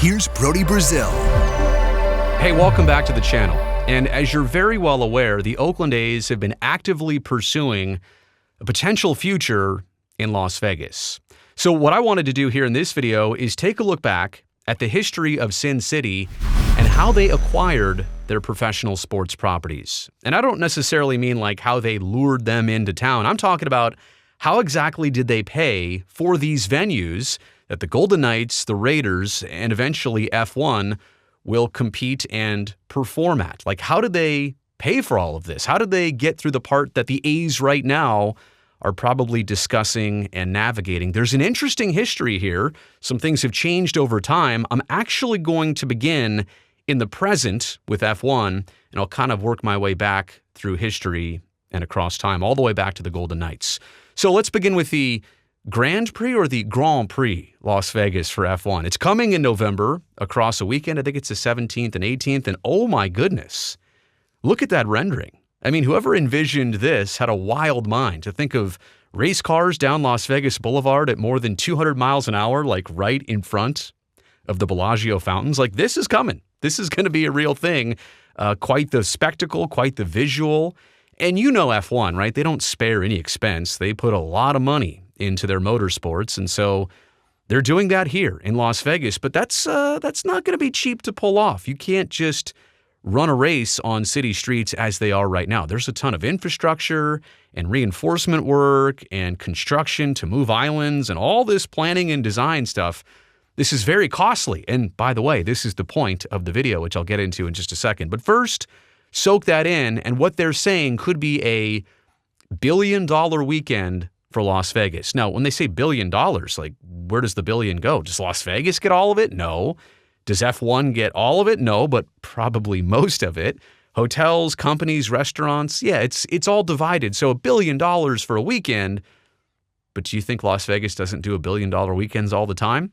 here's Brody Brazil. Hey, welcome back to the channel. And as you're very well aware, the Oakland A's have been actively pursuing a potential future in Las Vegas. So what I wanted to do here in this video is take a look back at the history of Sin City and how they acquired their professional sports properties. And I don't necessarily mean like how they lured them into town. I'm talking about how exactly did they pay for these venues that the Golden Knights, the Raiders, and eventually F1 will compete and perform at? Like, how did they pay for all of this? How did they get through the part that the A's right now are probably discussing and navigating? There's an interesting history here. Some things have changed over time. I'm actually going to begin in the present with F1, and I'll kind of work my way back through history and across time, all the way back to the Golden Knights. So let's begin with the Grand Prix or the Grand Prix Las Vegas for F1. It's coming in November across a weekend. I think it's the 17th and 18th. And oh my goodness, look at that rendering. I mean, whoever envisioned this had a wild mind to think of race cars down Las Vegas Boulevard at more than 200 miles an hour, like right in front of the Bellagio fountains. Like, this is coming. This is going to be a real thing. Quite the spectacle, quite the visual. And you know F1, right? They don't spare any expense. They put a lot of money into their motorsports, and so they're doing that here in Las Vegas. But that's not going to be cheap to pull off. You can't just run a race on city streets as they are right now. There's a ton of infrastructure and reinforcement work and construction to move islands and all this planning and design stuff. This is very costly. And by the way, this is the point of the video, which I'll get into in just a second. But first, soak that in, and what they're saying could be a billion-dollar weekend for Las Vegas. Now, when they say $1 billion, like, where does the billion go? Does Las Vegas get all of it? No. Does F1 get all of it? No, but probably most of it. Hotels, companies, restaurants, yeah, it's all divided. So $1 billion for a weekend, but do you think Las Vegas doesn't do $1 billion weekends all the time?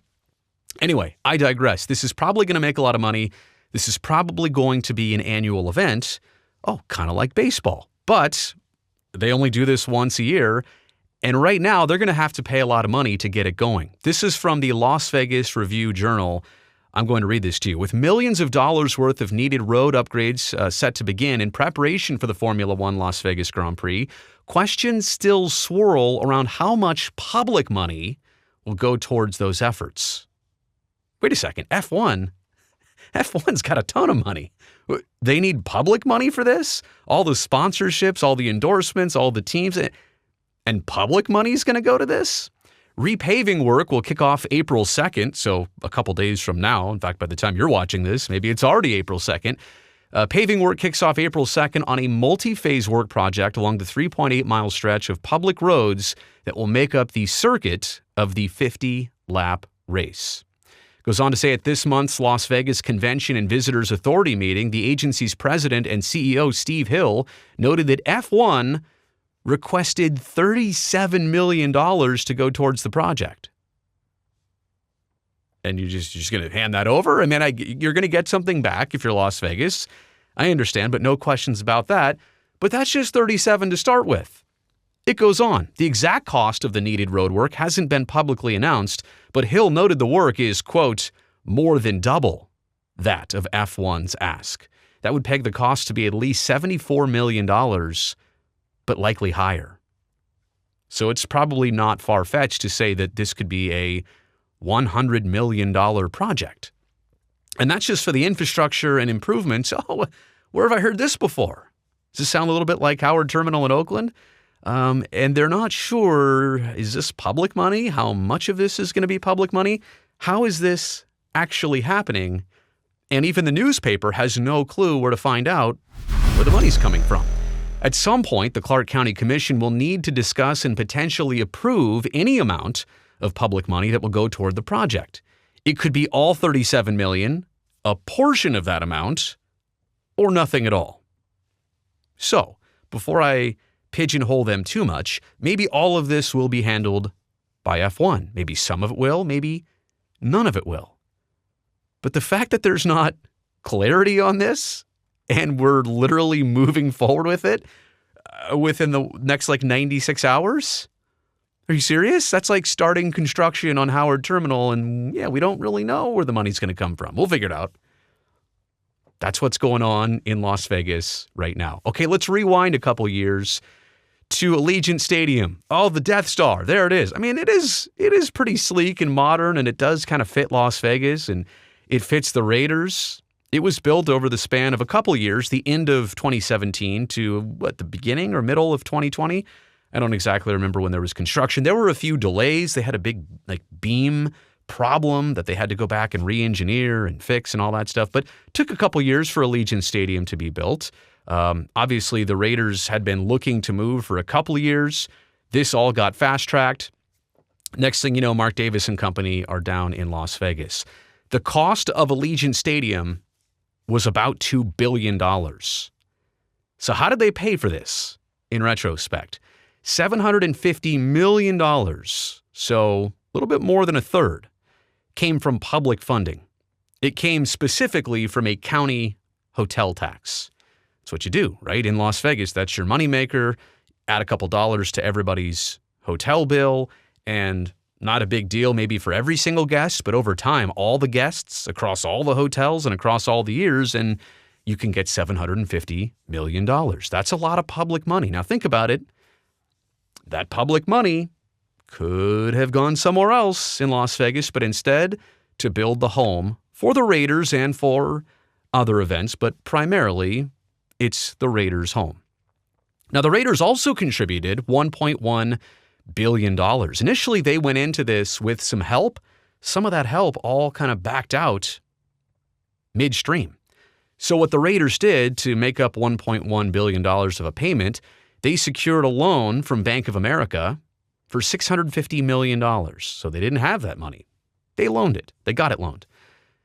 Anyway, I digress. This is probably going to make a lot of money. This is probably going to be an annual event. Oh, kind of like baseball. But they only do this once a year. And right now, they're going to have to pay a lot of money to get it going. This is from the Las Vegas Review-Journal. I'm going to read this to you. With millions of dollars worth of needed road upgrades set to begin in preparation for the Formula One Las Vegas Grand Prix, questions still swirl around how much public money will go towards those efforts. Wait a second, F1? F1's got a ton of money. They need public money for this? All the sponsorships, all the endorsements, all the teams, and public money is going to go to this? Repaving work will kick off April 2nd, so a couple days from now. In fact, by the time you're watching this, maybe it's already April 2nd. Paving work kicks off April 2nd on a multi-phase work project along the 3.8-mile stretch of public roads that will make up the circuit of the 50-lap race. Goes on to say at this month's Las Vegas Convention and Visitors Authority meeting, the agency's president and CEO, Steve Hill, noted that F1 requested $37 million to go towards the project. And you're just going to hand that over? I mean, you're going to get something back if you're Las Vegas. I understand, but no questions about that. But that's just 37 to start with. It goes on. The exact cost of the needed road work hasn't been publicly announced, but Hill noted the work is, quote, more than double that of F1's ask. That would peg the cost to be at least $74 million, but likely higher. So it's probably not far-fetched to say that this could be a $100 million project. And that's just for the infrastructure and improvements. Oh, where have I heard this before? Does this sound a little bit like Howard Terminal in Oakland? And they're not sure, is this public money? How much of this is going to be public money? How is this actually happening? And even the newspaper has no clue where to find out where the money's coming from. At some point, the Clark County Commission will need to discuss and potentially approve any amount of public money that will go toward the project. It could be all $37 million, a portion of that amount, or nothing at all. So, before I pigeonhole them too much, maybe all of this will be handled by F1. Maybe some of it will, maybe none of it will. But the fact that there's not clarity on this, and we're literally moving forward with it within the next 96 hours, Are you serious? That's like starting construction on Howard Terminal, and yeah, we don't really know where the money's going to come from. We'll figure it out. That's what's going on in Las Vegas right now. Okay, let's rewind a couple years to Allegiant Stadium. Oh, the Death Star. There it is. I mean, it is pretty sleek and modern, and it does kind of fit Las Vegas, and it fits the Raiders. It was built over the span of a couple years, the end of 2017 to the beginning or middle of 2020. I don't exactly remember when there was construction. There were a few delays. They had a big beam problem that they had to go back and re-engineer and fix and all that stuff. But it took a couple years for Allegiant Stadium to be built. Obviously, the Raiders had been looking to move for a couple of years. This all got fast-tracked. Next thing you know, Mark Davis and company are down in Las Vegas. The cost of Allegiant Stadium was about $2 billion. So how did they pay for this in retrospect? $750 million, so a little bit more than a third, came from public funding. It came specifically from a county hotel tax. That's what you do, right? In Las Vegas, that's your moneymaker. Add a couple dollars to everybody's hotel bill, and not a big deal maybe for every single guest, but over time, all the guests across all the hotels and across all the years, and you can get $750 million. That's a lot of public money. Now think about it. That public money could have gone somewhere else in Las Vegas, but instead to build the home for the Raiders and for other events, but primarily it's the Raiders' home. Now, the Raiders also contributed $1.1 billion. Initially, they went into this with some help. Some of that help all kind of backed out midstream. So what the Raiders did to make up $1.1 billion of a payment, they secured a loan from Bank of America for $650 million. So they didn't have that money. They loaned it. They got it loaned.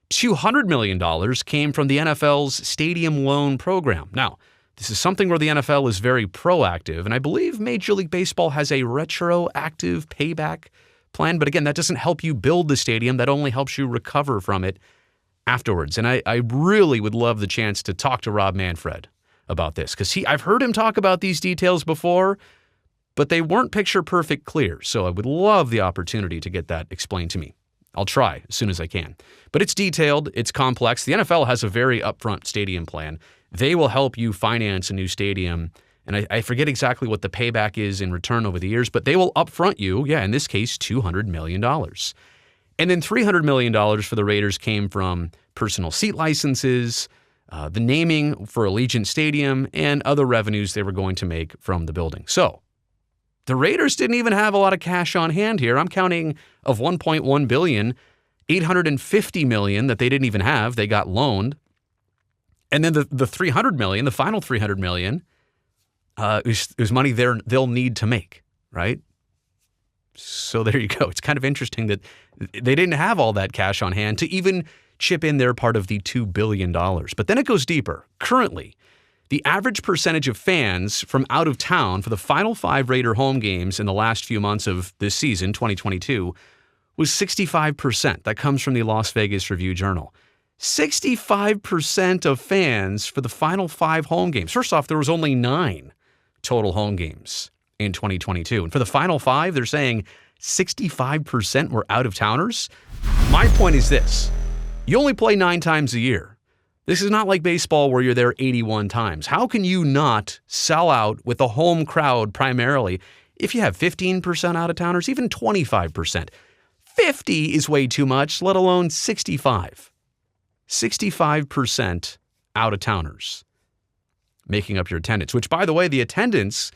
$200 million came from the NFL's Stadium Loan Program. Now, this is something where the NFL is very proactive, and I believe Major League Baseball has a retroactive payback plan. But again, that doesn't help you build the stadium. That only helps you recover from it afterwards. And I really would love the chance to talk to Rob Manfred about this, because I've heard him talk about these details before, but they weren't picture perfect clear. So I would love the opportunity to get that explained to me. I'll try as soon as I can. But it's detailed, it's complex. The NFL has a very upfront stadium plan. They will help you finance a new stadium. And I forget exactly what the payback is in return over the years, but they will upfront you, in this case, $200 million. And then $300 million for the Raiders came from personal seat licenses, the naming for Allegiant Stadium, and other revenues they were going to make from the building. So the Raiders didn't even have a lot of cash on hand here. I'm counting of $1.1 billion, $850 million that they didn't even have. They got loaned. And then the $300 million, the final $300 million, is money they'll need to make, right? So there you go. It's kind of interesting that they didn't have all that cash on hand to even chip in their part of the $2 billion. But then it goes deeper. Currently, the average percentage of fans from out of town for the final 5 Raider home games in the last few months of this season, 2022, was 65%. That comes from the Las Vegas Review-Journal. 65% of fans for the final 5 home games. First off, there was only 9 total home games in 2022. And for the final 5, they're saying 65% were out-of-towners. My point is this. You only play 9 times a year. This is not like baseball where you're there 81 times. How can you not sell out with a home crowd primarily if you have 15% out-of-towners, even 25%? 50 is way too much, let alone 65. 65% out-of-towners making up your attendance, which, by the way, the attendance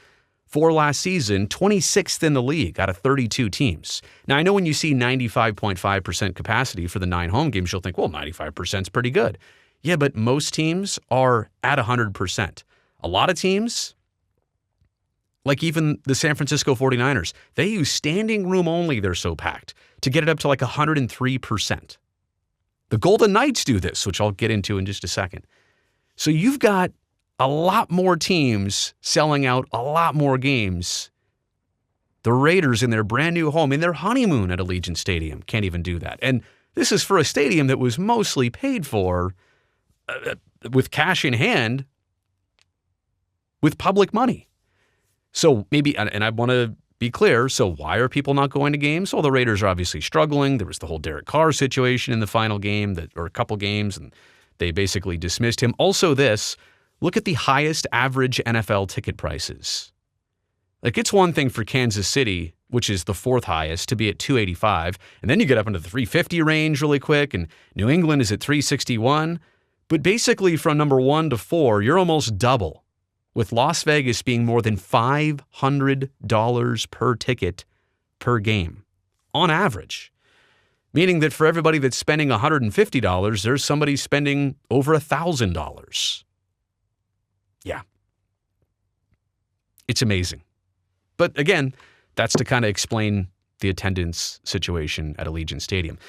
for last season, 26th in the league out of 32 teams. Now, I know when you see 95.5% capacity for the 9 home games, you'll think, well, 95% is pretty good. Yeah, but most teams are at 100%. A lot of teams, like even the San Francisco 49ers, they use standing room only, they're so packed, to get it up to like 103%. The Golden Knights do this, which I'll get into in just a second. So you've got a lot more teams selling out a lot more games. The Raiders in their brand new home, in their honeymoon at Allegiant Stadium, can't even do that. And this is for a stadium that was mostly paid for with cash in hand with public money. So maybe, and I want to be clear, so why are people not going to games? Well, the Raiders are obviously struggling. There was the whole Derek Carr situation in the final game, or a couple games, and they basically dismissed him. Also look at the highest average NFL ticket prices. Like, it's one thing for Kansas City, which is the fourth highest, to be at $285, and then you get up into the $350 range really quick, and New England is at $361. But basically from number 1 to 4, you're almost double, with Las Vegas being more than $500 per ticket per game, on average. Meaning that for everybody that's spending $150, there's somebody spending over $1,000. Yeah. It's amazing. But again, that's to kind of explain the attendance situation at Allegiant Stadium.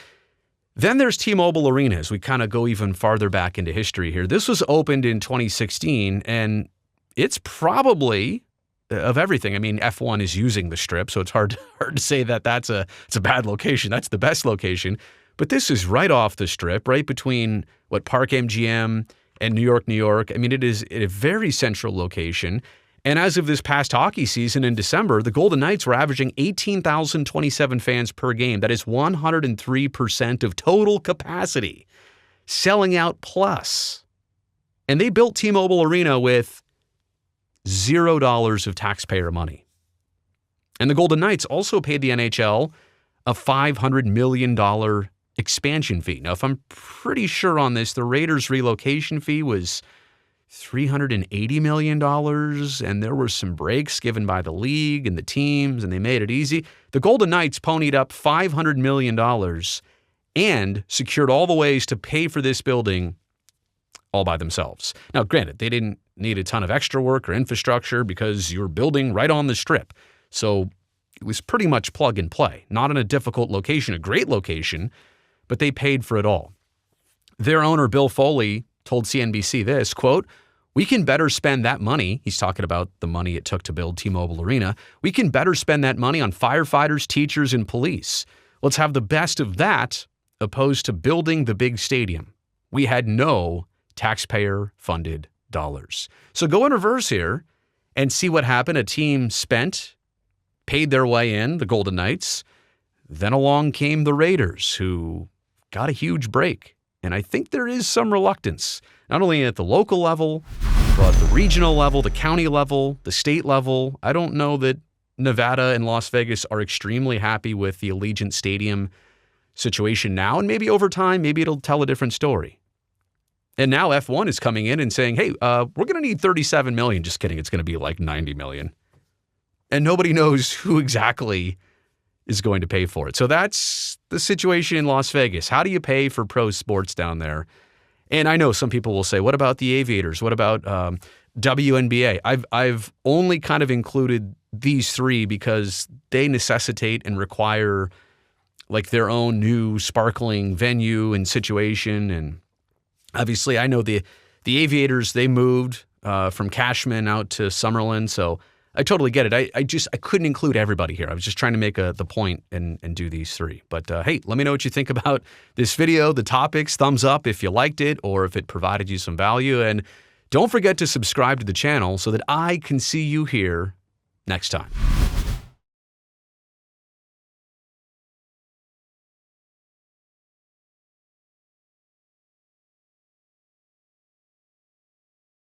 Then there's T-Mobile Arena, as we kind of go even farther back into history here. This was opened in 2016, and it's probably, of everything, I mean, F1 is using the Strip, so it's hard to say that it's a bad location. That's the best location. But this is right off the Strip, right between Park MGM and New York, New York. I mean, it is a very central location. And as of this past hockey season in December, the Golden Knights were averaging 18,027 fans per game. That is 103% of total capacity, selling out plus. And they built T-Mobile Arena with $0 of taxpayer money. And the Golden Knights also paid the NHL a $500 million expansion fee. Now, if I'm pretty sure on this, the Raiders' relocation fee was $380 million, and there were some breaks given by the league and the teams, and they made it easy. The Golden Knights ponied up $500 million and secured all the ways to pay for this building all by themselves. Now, granted, they didn't need a ton of extra work or infrastructure because you're building right on the Strip. So it was pretty much plug and play. Not in a difficult location, a great location, but they paid for it all. Their owner, Bill Foley, told CNBC this, quote, "We can better spend that money." He's talking about the money it took to build T-Mobile Arena. "We can better spend that money on firefighters, teachers, and police. Let's have the best of that opposed to building the big stadium. We had no taxpayer-funded dollars." So go in reverse here and see what happened. A team paid their way in, the Golden Knights. Then along came the Raiders, who got a huge break. And I think there is some reluctance, not only at the local level, but the regional level, the county level, the state level. I don't know that Nevada and Las Vegas are extremely happy with the Allegiant Stadium situation now. And maybe over time, maybe it'll tell a different story. And now F1 is coming in and saying, hey, we're going to need $37 million. Just kidding. It's going to be like $90 million. And nobody knows who exactly is going to pay for it. So that's the situation in Las Vegas. How do you pay for pro sports down there? And I know some people will say, what about the Aviators? What about WNBA? I've only kind of included these three because they necessitate and require like their own new sparkling venue and situation. And obviously I know the Aviators, they moved from Cashman out to Summerlin. So I totally get it. I couldn't include everybody here. I was just trying to make the point and do these three. But hey, let me know what you think about this video, the topics. Thumbs up if you liked it or if it provided you some value. And don't forget to subscribe to the channel so that I can see you here next time.